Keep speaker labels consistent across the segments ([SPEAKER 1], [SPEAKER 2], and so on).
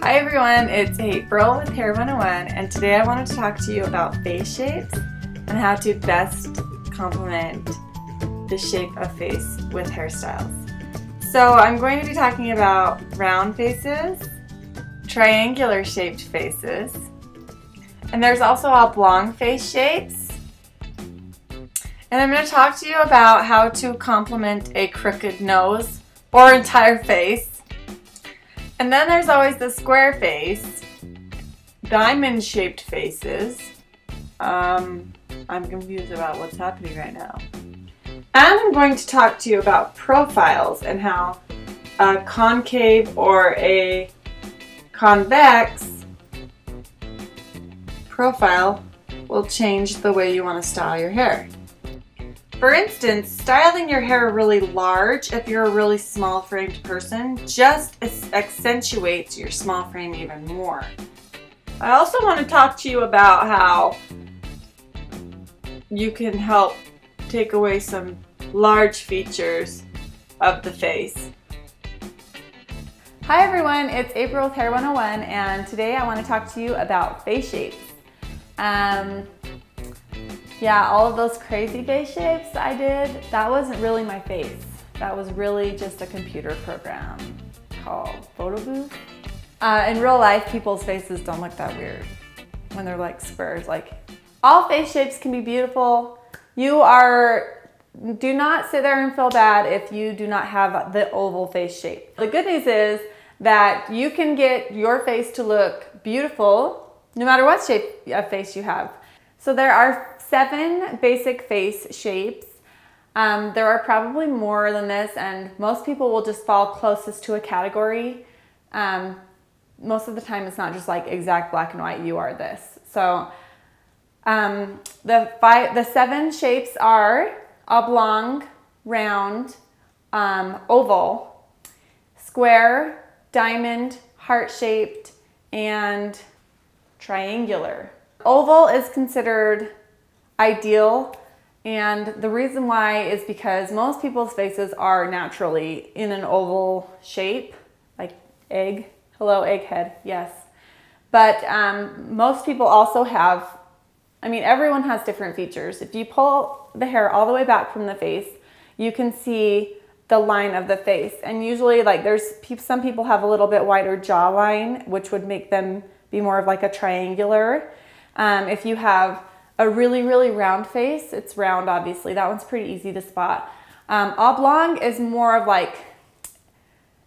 [SPEAKER 1] Hi everyone, it's April with Hair 101, and today I wanted to talk to you about face shapes and how to best complement the shape of face with hairstyles. So I'm going to be talking about round faces, triangular shaped faces, and there's also oblong face shapes. And I'm going to talk to you about how to complement a crooked nose or entire face. And then there's always the square face, diamond shaped faces. I'm confused about what's happening right now. And I'm going to talk to you about profiles and how a concave or a convex profile will change the way you want to style your hair. For instance, styling your hair really large if you're a really small framed person just accentuates your small frame even more. I also want to talk to you about how you can help take away some large features of the face. Hi everyone, it's April with Hair 101, and today I want to talk to you about face shapes. Yeah, all of those crazy face shapes I did, that wasn't really my face. That was really just a computer program called Photo Booth. In real life, people's faces don't look that weird when they're like squares. Like, all face shapes can be beautiful. Do not sit there and feel bad if you do not have the oval face shape. The good news is that you can get your face to look beautiful no matter what shape of face you have. So there are 7 basic face shapes. There are probably more than this, and most people will just fall closest to a category. Most of the time it's not just like exact black and white, you are this. So the 7 shapes are oblong, round, oval, square, diamond, heart-shaped, and triangular. Oval is considered ideal, and the reason why is because most people's faces are naturally in an oval shape, like egg. Hello, egghead, yes. But most people also have, everyone has different features. If you pull the hair all the way back from the face, you can see the line of the face. And usually, like, some people have a little bit wider jawline, which would make them be more of like a triangular. If you have a really, really round face, it's round, obviously. That one's pretty easy to spot. Oblong is more of like,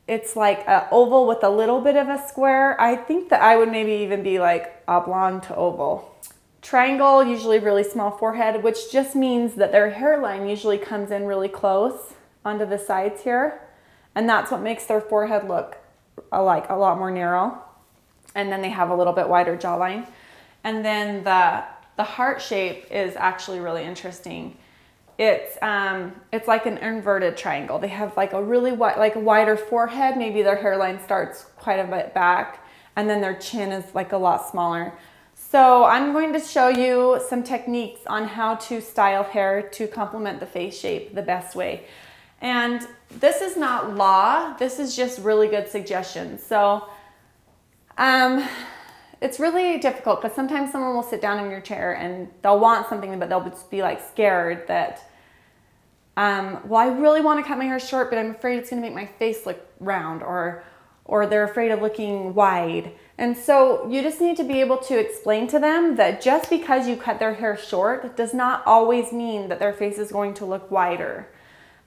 [SPEAKER 1] it's like an oval with a little bit of a square. I think that I would maybe even be like oblong to oval. Triangle, usually really small forehead, which just means that their hairline usually comes in really close onto the sides here. And that's what makes their forehead look like a lot more narrow. And then they have a little bit wider jawline. And then the heart shape is actually really interesting. It's like an inverted triangle. They have like a really wider forehead. Maybe their hairline starts quite a bit back, and then their chin is like a lot smaller. So I'm going to show you some techniques on how to style hair to complement the face shape the best way. And this is not law. This is just really good suggestions. So it's really difficult because sometimes someone will sit down in your chair and they'll want something, but they'll just be like scared that, well, I really want to cut my hair short, but I'm afraid it's going to make my face look round, or they're afraid of looking wide. And so you just need to be able to explain to them that just because you cut their hair short does not always mean that their face is going to look wider.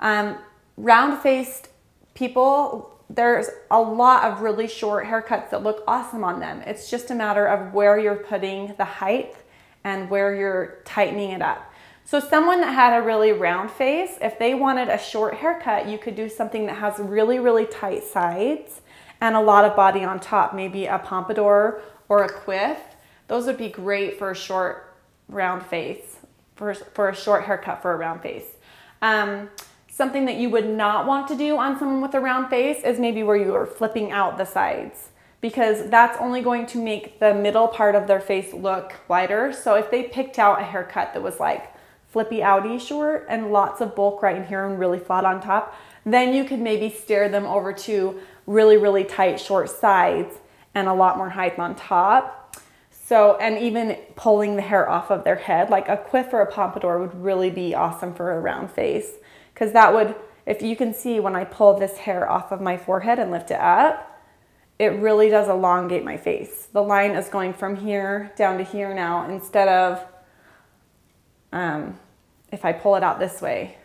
[SPEAKER 1] Round-faced people, there's a lot of really short haircuts that look awesome on them. It's just a matter of where you're putting the height and where you're tightening it up. So someone that had a really round face, if they wanted a short haircut, you could do something that has really, really tight sides and a lot of body on top, maybe a pompadour or a quiff. Those would be great for a short round face, for a short haircut for a round face. Something that you would not want to do on someone with a round face is maybe where you are flipping out the sides, because that's only going to make the middle part of their face look wider. So if they picked out a haircut that was like flippy outy short and lots of bulk right in here and really flat on top, then you could maybe steer them over to really, really tight short sides and a lot more height on top. So, and even pulling the hair off of their head, like a quiff or a pompadour would really be awesome for a round face. Because that would, if you can see when I pull this hair off of my forehead and lift it up, it really does elongate my face. The line is going from here down to here now instead of if I pull it out this way.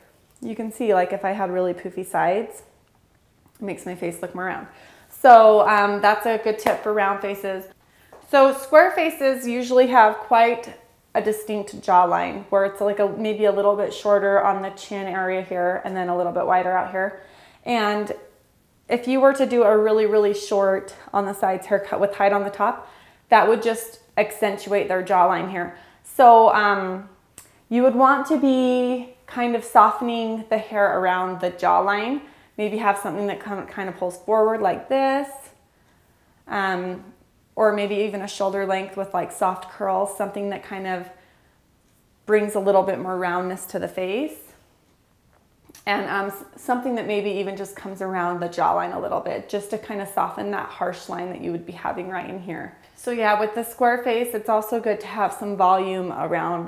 [SPEAKER 1] You can see, like, if I had really poofy sides, it makes my face look more round. So that's a good tip for round faces. So square faces usually have quite a distinct jawline where it's like maybe a little bit shorter on the chin area here and then a little bit wider out here. And if you were to do a really, really short on the sides haircut with height on the top, that would just accentuate their jawline here. So you would want to be kind of softening the hair around the jawline. Maybe have something that kind of pulls forward like this. Or maybe even a shoulder length with like soft curls, something that kind of brings a little bit more roundness to the face. And something that maybe even just comes around the jawline a little bit, just to kind of soften that harsh line that you would be having right in here. So yeah, with the square face, it's also good to have some volume around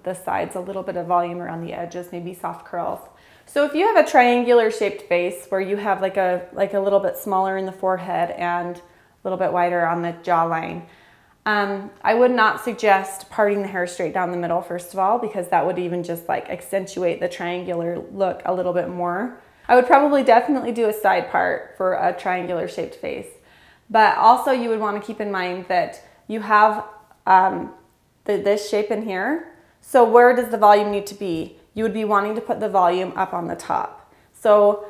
[SPEAKER 1] the sides, a little bit of volume around the edges, maybe soft curls. So if you have a triangular shaped face where you have like a little bit smaller in the forehead and a little bit wider on the jawline, I would not suggest parting the hair straight down the middle, first of all, because that would even just like accentuate the triangular look a little bit more. I would probably definitely do a side part for a triangular shaped face. But also you would want to keep in mind that you have this shape in here. So where does the volume need to be? You would be wanting to put the volume up on the top. So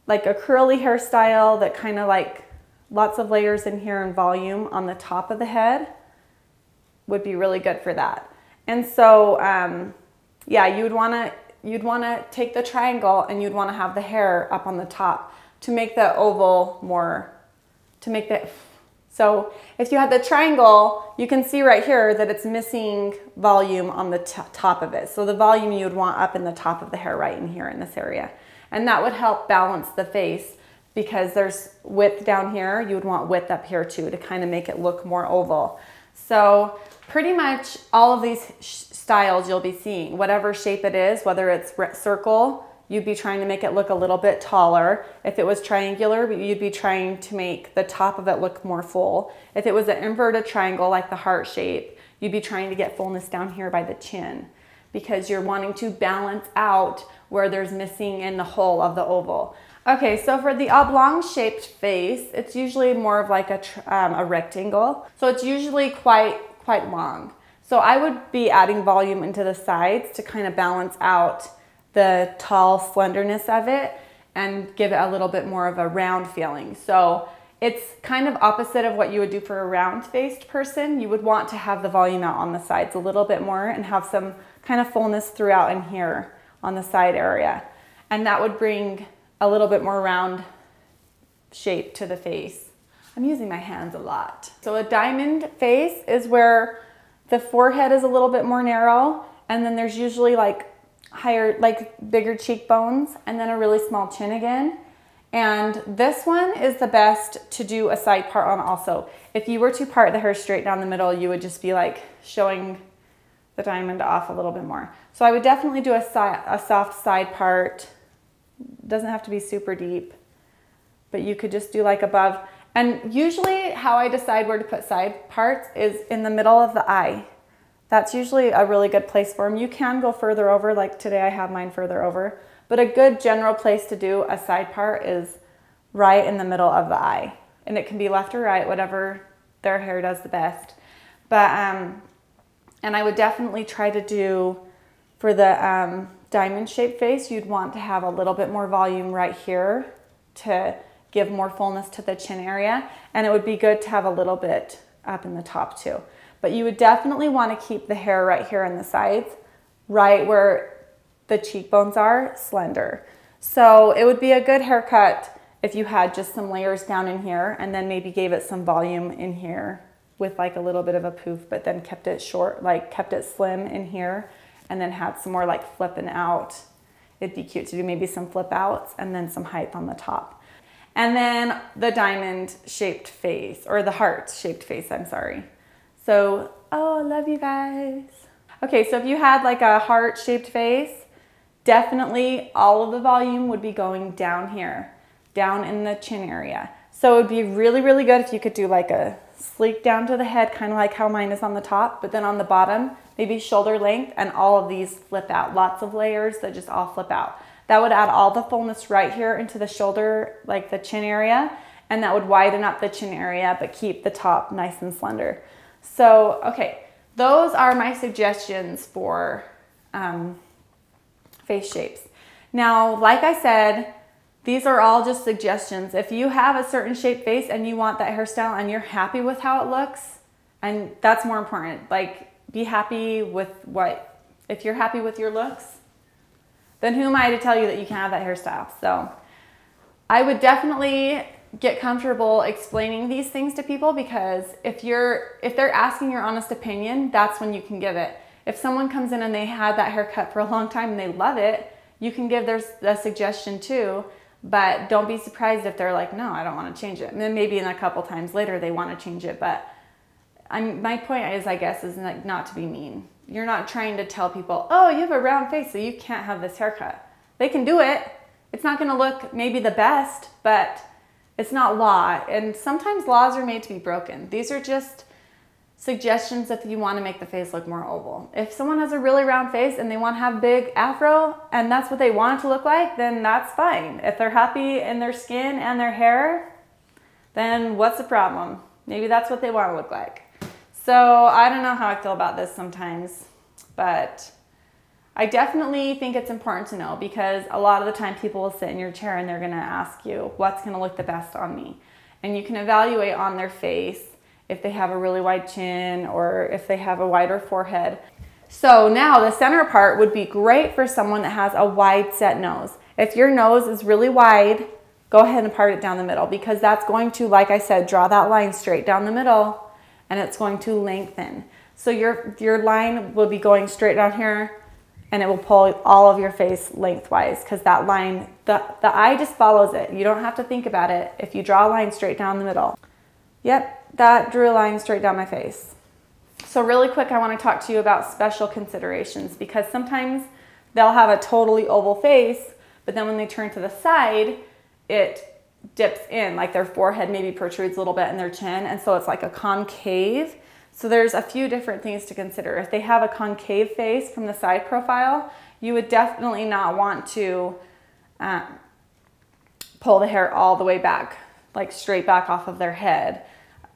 [SPEAKER 1] like a curly hairstyle that kind of like lots of layers in here and volume on the top of the head would be really good for that. And so, yeah, you'd want to take the triangle and you'd want to have the hair up on the top to make the oval more, so if you had the triangle, you can see right here that it's missing volume on the top of it. So the volume you would want up in the top of the hair right in here in this area. And that would help balance the face. Because there's width down here, you would want width up here too to kind of make it look more oval. So pretty much all of these styles you'll be seeing, whatever shape it is, whether it's circle, you'd be trying to make it look a little bit taller. If it was triangular, you'd be trying to make the top of it look more full. If it was an inverted triangle like the heart shape, you'd be trying to get fullness down here by the chin because you're wanting to balance out where there's missing in the hole of the oval. Okay, so for the oblong shaped face, it's usually more of like a rectangle. So it's usually quite long. So I would be adding volume into the sides to kind of balance out the tall slenderness of it and give it a little bit more of a round feeling. So it's kind of opposite of what you would do for a round faced person. You would want to have the volume out on the sides a little bit more and have some kind of fullness throughout in here on the side area. And that would bring a little bit more round shape to the face. I'm using my hands a lot. So a diamond face is where the forehead is a little bit more narrow and then there's usually like bigger cheekbones and then a really small chin again. And this one is the best to do a side part on also. If you were to part the hair straight down the middle, you would just be like showing the diamond off a little bit more. So I would definitely do a soft side part. Doesn't have to be super deep, but you could just do like above. And usually how I decide where to put side parts is in the middle of the eye. That's usually a really good place for them. You can go further over, like today I have mine further over, but a good general place to do a side part is right in the middle of the eye. And it can be left or right, whatever their hair does the best. But, and I would definitely try to do for the diamond shaped face, you'd want to have a little bit more volume right here to give more fullness to the chin area. And it would be good to have a little bit up in the top too. But you would definitely want to keep the hair right here on the sides, right where the cheekbones are, slender. So it would be a good haircut if you had just some layers down in here and then maybe gave it some volume in here with like a little bit of a poof, but then kept it short, like kept it slim in here and then had some more like flipping out. It'd be cute to do maybe some flip outs and then some height on the top. And then the diamond shaped face, or the heart shaped face, I'm sorry. So, oh, I love you guys. Okay, so if you had like a heart shaped face, definitely all of the volume would be going down here, down in the chin area. So it would be really, really good if you could do like a sleek down to the head, kind of like how mine is on the top, but then on the bottom, maybe shoulder length, and all of these flip out. Lots of layers that just all flip out. That would add all the fullness right here into the shoulder, like the chin area, and that would widen up the chin area, but keep the top nice and slender. So, okay, those are my suggestions for face shapes. Now, like I said, these are all just suggestions. If you have a certain shaped face and you want that hairstyle and you're happy with how it looks, and that's more important, like be happy with what, if you're happy with your looks, then who am I to tell you that you can't have that hairstyle? So I would definitely get comfortable explaining these things to people, because if they're asking your honest opinion, that's when you can give it. If someone comes in and they had that haircut for a long time and they love it, you can give a suggestion too, but don't be surprised if they're like, no, I don't want to change it. And then maybe in a couple times later they want to change it. But my point is, I guess, is not to be mean. You're not trying to tell people, oh, you have a round face, so you can't have this haircut. They can do it. It's not going to look maybe the best, but it's not law. And sometimes laws are made to be broken. These are just suggestions if you want to make the face look more oval. If someone has a really round face and they want to have big afro and that's what they want it to look like, then that's fine. If they're happy in their skin and their hair, then what's the problem? Maybe that's what they want to look like. So I don't know how I feel about this sometimes, but I definitely think it's important to know, because a lot of the time people will sit in your chair and they're going to ask you, what's going to look the best on me? And you can evaluate on their face if they have a really wide chin or if they have a wider forehead. So now the center part would be great for someone that has a wide set nose. If your nose is really wide, go ahead and part it down the middle, because that's going to, like I said, draw that line straight down the middle, and it's going to lengthen. So your line will be going straight down here, and it will pull all of your face lengthwise, because that line, the eye just follows it. You don't have to think about it. If you draw a line straight down the middle. Yep, that drew a line straight down my face. So really quick, I want to talk to you about special considerations, because sometimes they'll have a totally oval face, but then when they turn to the side, it dips in, like their forehead maybe protrudes a little bit in their chin, and so it's like a concave. So there's a few different things to consider. If they have a concave face from the side profile, you would definitely not want to pull the hair all the way back, like straight back off of their head.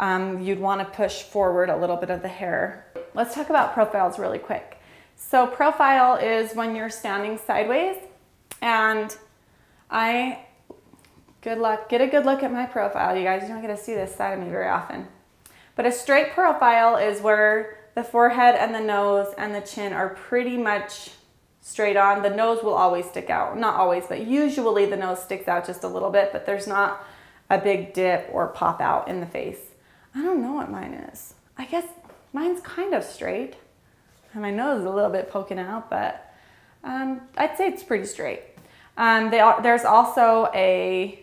[SPEAKER 1] You'd want to push forward a little bit of the hair. Let's talk about profiles really quick. So profile is when you're standing sideways, and good luck, get a good look at my profile. You guys don't get to see this side of me very often. But a straight profile is where the forehead and the nose and the chin are pretty much straight on. The nose will always stick out. Not always, but usually the nose sticks out just a little bit, but there's not a big dip or pop out in the face. I don't know what mine is. I guess mine's kind of straight. And my nose is a little bit poking out, but I'd say it's pretty straight. There's also a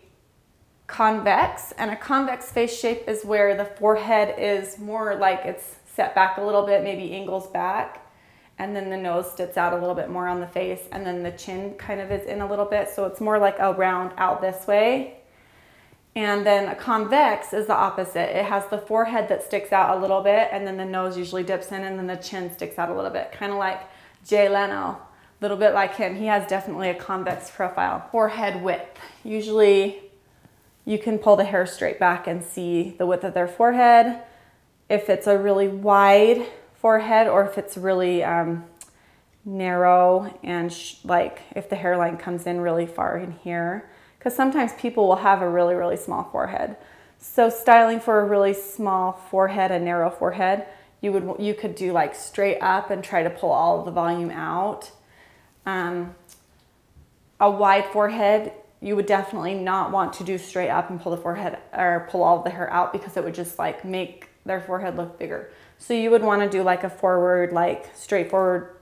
[SPEAKER 1] convex, and a convex face shape is where the forehead is more like it's set back a little bit, maybe angles back, and then the nose sticks out a little bit more on the face, and then the chin kind of is in a little bit, so it's more like a round out this way. And then a convex is the opposite. It has the forehead that sticks out a little bit, and then the nose usually dips in, and then the chin sticks out a little bit, kind of like Jay Leno, a little bit like him. He has definitely a convex profile. Forehead width. Usually you can pull the hair straight back and see the width of their forehead. If it's a really wide forehead, or if it's really narrow, and like if the hairline comes in really far in here, because sometimes people will have a really, really small forehead. So styling for a really small forehead, a narrow forehead, you could do like straight up and try to pull all of the volume out. A wide forehead, you would definitely not want to do straight up and pull the forehead or pull all of the hair out, because it would just like make their forehead look bigger. So you would want to do like a forward, like straightforward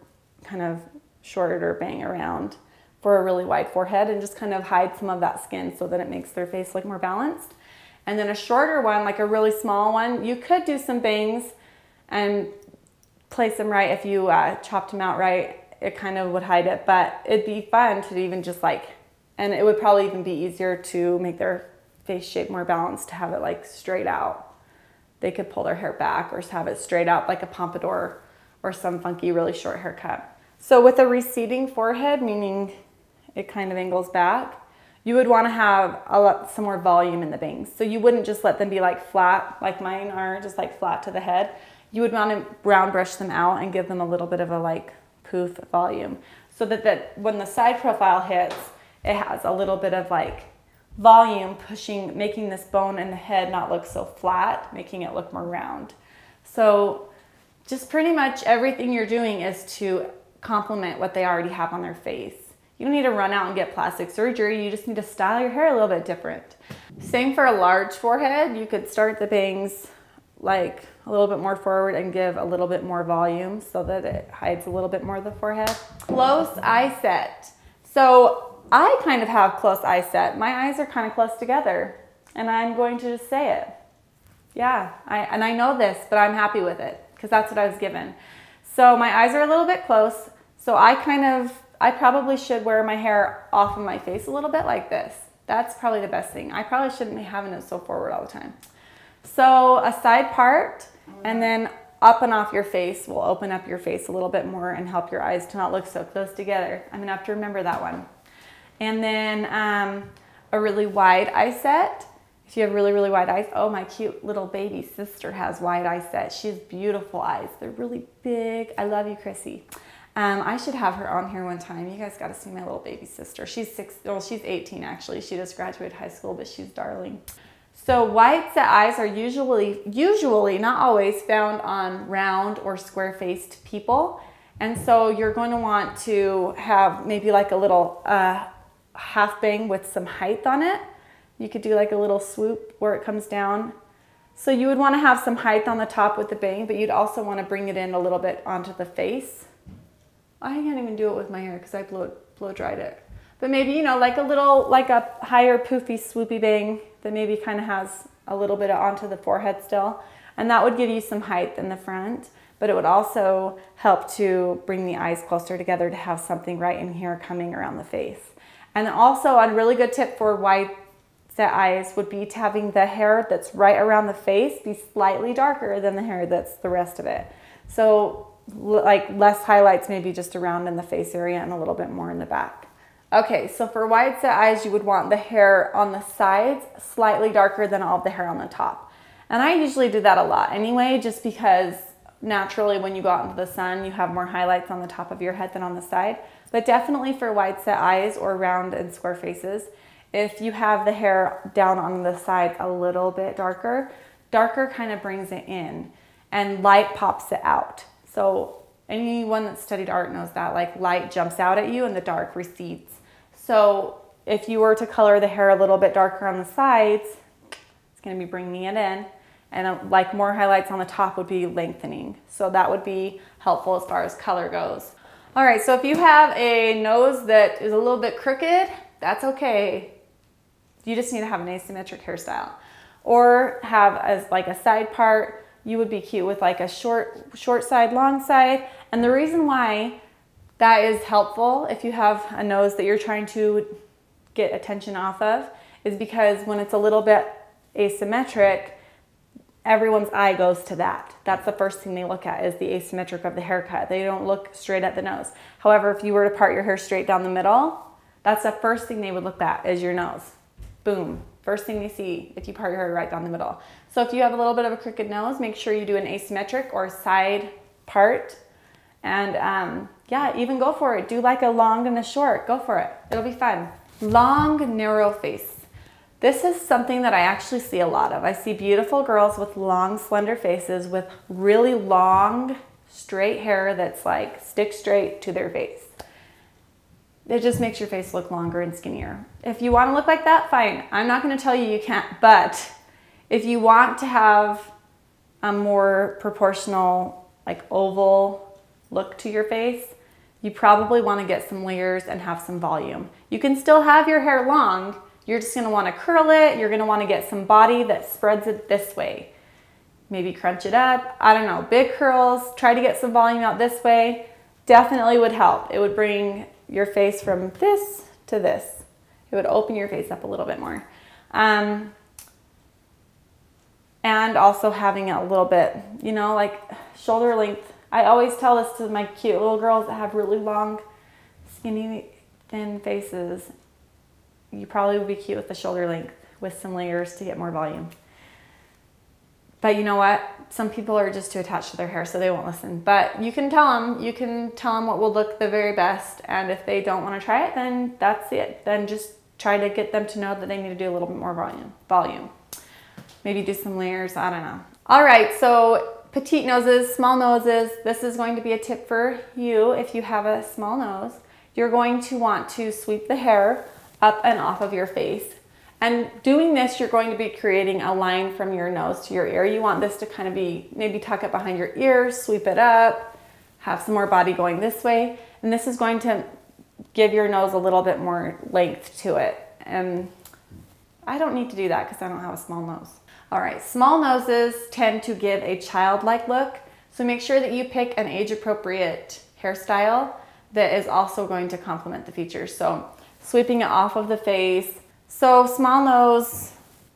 [SPEAKER 1] kind of shorter bang around for a really wide forehead and just kind of hide some of that skin so that it makes their face look more balanced. And then a shorter one, like a really small one, you could do some bangs and place them right. If you chopped them out right, it kind of would hide it, but it'd be fun to even just like, and it would probably even be easier to make their face shape more balanced to have it like straight out. They could pull their hair back or have it straight out like a pompadour or some funky, really short haircut. So with a receding forehead, meaning it kind of angles back, you would want to have some more volume in the bangs. So you wouldn't just let them be like flat, like mine are, just like flat to the head. You would want to brown brush them out and give them a little bit of a like poof volume so that when the side profile hits, it has a little bit of like volume pushing, making this bone in the head not look so flat, making it look more round. So just pretty much everything you're doing is to complement what they already have on their face. You don't need to run out and get plastic surgery. You just need to style your hair a little bit different. Same for a large forehead. You could start the bangs like a little bit more forward and give a little bit more volume so that it hides a little bit more of the forehead. Close eye set. So I kind of have close eye set. My eyes are kind of close together and I'm going to just say it. Yeah, I know this, but I'm happy with it because that's what I was given. So my eyes are a little bit close. So I probably should wear my hair off of my face a little bit like this. That's probably the best thing. I probably shouldn't be having it so forward all the time. So a side part and then up and off your face will open up your face a little bit more and help your eyes to not look so close together. I'm gonna have to remember that one. And then a really wide eye set. If you have really, really wide eyes, oh, my cute little baby sister has wide eye set. She has beautiful eyes. They're really big. I love you, Chrissy. I should have her on here one time. You guys got to see my little baby sister. She's 18 actually. She just graduated high school, but she's darling. So wide set eyes are usually, not always, found on round or square faced people. And so you're going to want to have maybe like a little half bang with some height on it. You could do like a little swoop where it comes down. So you would want to have some height on the top with the bang, but you'd also want to bring it in a little bit onto the face. I can't even do it with my hair because I blow dried it. But maybe, you know, like a higher poofy swoopy bang that maybe kind of has a little bit onto the forehead still. And that would give you some height in the front, but it would also help to bring the eyes closer together to have something right in here coming around the face. And also a really good tip for wide set eyes would be to having the hair that's right around the face be slightly darker than the hair that's the rest of it. So like less highlights maybe just around in the face area and a little bit more in the back. Okay, so for wide set eyes, you would want the hair on the sides slightly darker than all of the hair on the top. And I usually do that a lot anyway, just because naturally when you go out into the sun, you have more highlights on the top of your head than on the side. But definitely for wide set eyes or round and square faces, if you have the hair down on the sides a little bit darker kind of brings it in and light pops it out. So anyone that's studied art knows that, like, light jumps out at you and the dark recedes. So if you were to color the hair a little bit darker on the sides, it's going to be bringing it in, and like more highlights on the top would be lengthening. So that would be helpful as far as color goes. All right, so if you have a nose that is a little bit crooked, that's okay. You just need to have an asymmetric hairstyle, or have as like a side part. You would be cute with like a short side, long side. And the reason why that is helpful if you have a nose that you're trying to get attention off of is because when it's a little bit asymmetric, everyone's eye goes to that. That's the first thing they look at, is the asymmetric of the haircut. They don't look straight at the nose. However, if you were to part your hair straight down the middle, that's the first thing they would look at, is your nose. Boom. First thing they see if you part your hair right down the middle. So if you have a little bit of a crooked nose, make sure you do an asymmetric or side part. And yeah, even go for it. Do like a long and a short. Go for it. It'll be fun. Long, narrow face. This is something that I actually see a lot of. I see beautiful girls with long, slender faces with really long, straight hair that's like stick straight to their face. It just makes your face look longer and skinnier. If you want to look like that, fine. I'm not going to tell you you can't, but if you want to have a more proportional, like oval look to your face, you probably want to get some layers and have some volume. You can still have your hair long. You're just going to want to curl it. You're going to want to get some body that spreads it this way. Maybe crunch it up. I don't know, big curls. Try to get some volume out this way. Definitely would help. It would bring your face from this to this. It would open your face up a little bit more. And also having it a little bit, you know, like shoulder length. I always tell this to my cute little girls that have really long, skinny, thin faces. You probably would be cute with the shoulder length with some layers to get more volume. But you know what? Some people are just too attached to their hair, so they won't listen. But you can tell them what will look the very best. And if they don't want to try it, then that's it. Then just try to get them to know that they need to do a little bit more volume. Maybe do some layers, I don't know. All right, so petite noses, small noses. This is going to be a tip for you if you have a small nose. You're going to want to sweep the hair up and off of your face. And doing this, you're going to be creating a line from your nose to your ear. You want this to kind of be, maybe tuck it behind your ears, sweep it up, have some more body going this way. And this is going to give your nose a little bit more length to it. And I don't need to do that because I don't have a small nose. All right, small noses tend to give a childlike look. So make sure that you pick an age-appropriate hairstyle that is also going to complement the features. So sweeping it off of the face. So small nose,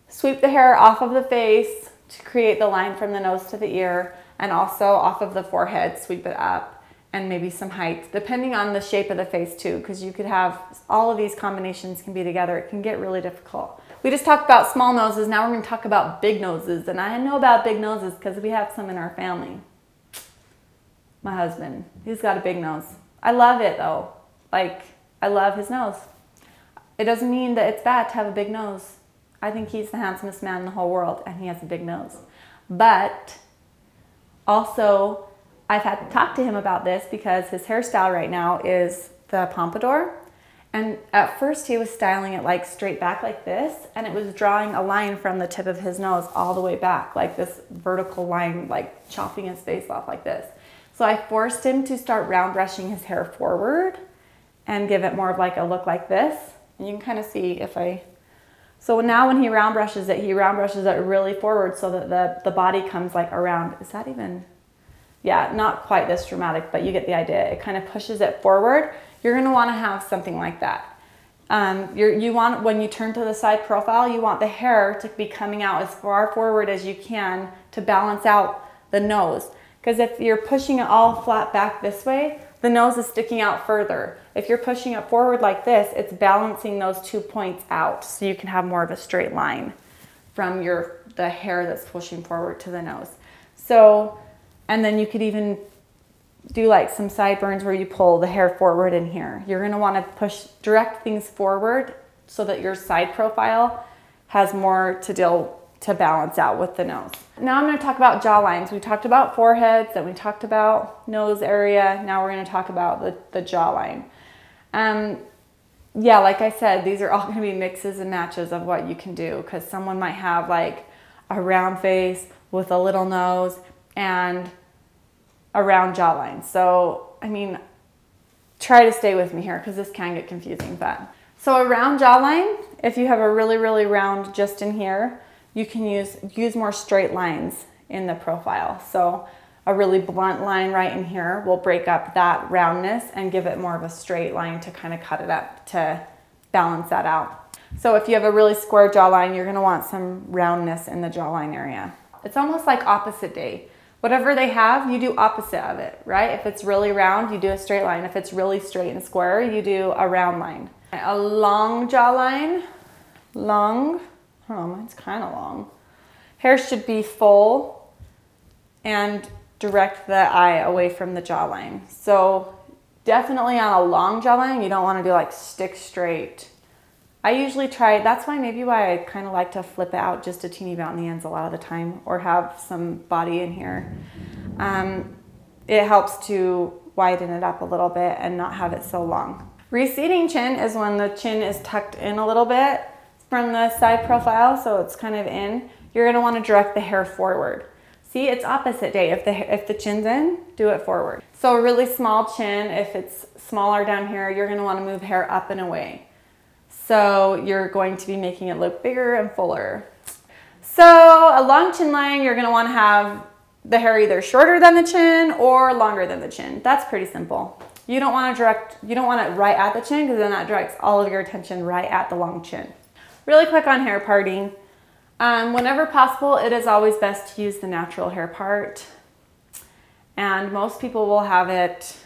[SPEAKER 1] sweep the hair off of the face to create the line from the nose to the ear, and also off of the forehead, sweep it up, and maybe some height, depending on the shape of the face too, because you could have all of these combinations can be together. It can get really difficult. We just talked about small noses. Now we're going to talk about big noses, and I know about big noses because we have some in our family. My husband, he's got a big nose. I love it though. Like, I love his nose. It doesn't mean that it's bad to have a big nose. I think he's the handsomest man in the whole world, and he has a big nose. But also, I've had to talk to him about this because his hairstyle right now is the pompadour. And at first he was styling it like straight back like this, and it was drawing a line from the tip of his nose all the way back, like this vertical line, like chopping his face off like this. So I forced him to start round brushing his hair forward and give it more of like a look like this. And you can kind of see if so now when he round brushes it really forward so that the body comes like around. Is that even, yeah, not quite this dramatic, but you get the idea. It kind of pushes it forward. You're gonna wanna have something like that. You want, when you turn to the side profile, you want the hair to be coming out as far forward as you can to balance out the nose. Because if you're pushing it all flat back this way, the nose is sticking out further. If you're pushing it forward like this, it's balancing those 2 points out so you can have more of a straight line from the hair that's pushing forward to the nose. So, and then you could even do like some sideburns where you pull the hair forward in here. You're gonna wanna direct things forward so that your side profile has more to balance out with the nose. Now I'm going to talk about jaw lines. We talked about foreheads, then we talked about nose area. Now we're going to talk about the jawline. Yeah, like I said, these are all going to be mixes and matches of what you can do, because someone might have like a round face with a little nose and a round jawline. So, I mean, try to stay with me here because this can get confusing. So a round jawline, if you have a really, really round just in here, you can use more straight lines in the profile. So a really blunt line right in here will break up that roundness and give it more of a straight line to kind of cut it up to balance that out. So if you have a really square jawline, you're gonna want some roundness in the jawline area. It's almost like opposite day. Whatever they have, you do opposite of it, right? If it's really round, you do a straight line. If it's really straight and square, you do a round line. A long jawline, long. Oh, mine's kind of long. Hair should be full and direct the eye away from the jawline. So definitely on a long jawline, you don't want to do like stick straight. I usually try, that's maybe why I kind of like to flip it out just a teeny bit on the ends a lot of the time, or have some body in here. It helps to widen it up a little bit and not have it so long. Receding chin is when the chin is tucked in a little bit from the side profile, so it's kind of in. You're gonna wanna direct the hair forward. See, it's opposite day. If the chin's in, do it forward. So a really small chin, if it's smaller down here, you're gonna wanna move hair up and away. So you're going to be making it look bigger and fuller. So a long chin line, you're gonna wanna have the hair either shorter than the chin or longer than the chin. That's pretty simple. You don't want it right at the chin because then that directs all of your attention right at the long chin. Really quick on hair parting. Whenever possible, it is always best to use the natural hair part. And most people will have it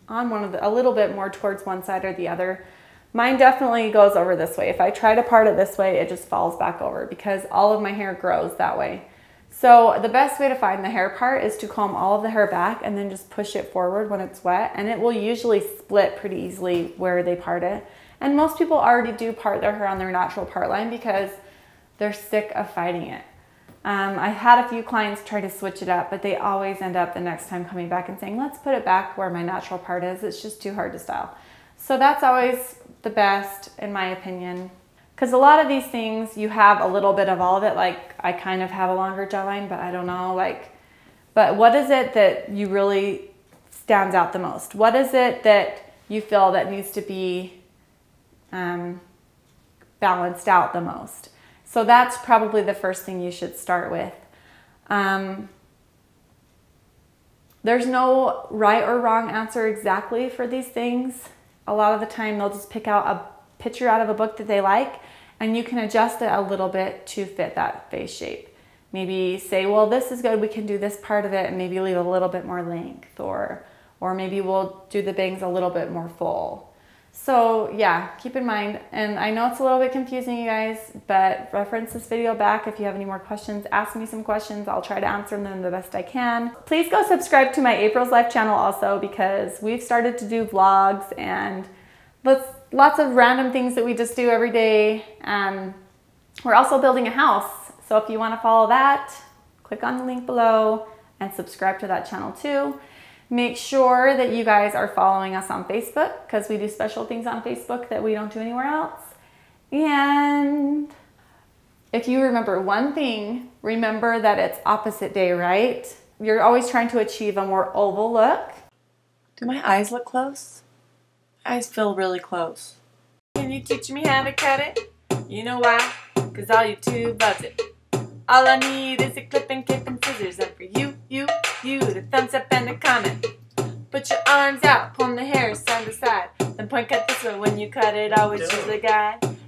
[SPEAKER 1] on a little bit more towards one side or the other. Mine definitely goes over this way. If I try to part it this way, it just falls back over because all of my hair grows that way. So the best way to find the hair part is to comb all of the hair back and then just push it forward when it's wet, and it will usually split pretty easily where they part it. And most people already do part their hair on their natural part line because they're sick of fighting it. I had a few clients try to switch it up, but they always end up the next time coming back and saying, let's put it back where my natural part is. It's just too hard to style. So that's always the best in my opinion. Because a lot of these things, you have a little bit of all of it. Like I kind of have a longer jawline, but I don't know, but what is it that you really stands out the most? What is it that you feel that needs to be balanced out the most? So that's probably the first thing you should start with. There's no right or wrong answer exactly for these things. A lot of the time they'll just pick out a picture out of a book that they like, and you can adjust it a little bit to fit that face shape. Maybe say, well, this is good, we can do this part of it, and maybe leave a little bit more length, or maybe we'll do the bangs a little bit more full. So yeah, keep in mind, and I know it's a little bit confusing, you guys, but reference this video back if you have any more questions. Ask me some questions. I'll try to answer them the best I can. Please go subscribe to my April's Life channel also, because we've started to do vlogs and lots of random things that we just do every day. We're also building a house, so if you want to follow that, click on the link below and subscribe to that channel too. Make sure that you guys are following us on Facebook, because we do special things on Facebook that we don't do anywhere else. And if you remember one thing, remember that it's opposite day, right? You're always trying to achieve a more oval look.
[SPEAKER 2] Do my eyes look close? My eyes feel really close.
[SPEAKER 1] Can you teach me how to cut it? You know why? Because all YouTube loves it. All I need is a clip and scissors, and for you, the thumbs up and a comment. Put your arms out, pull the hair side to side, then point cut this way when you cut it, always use a guide.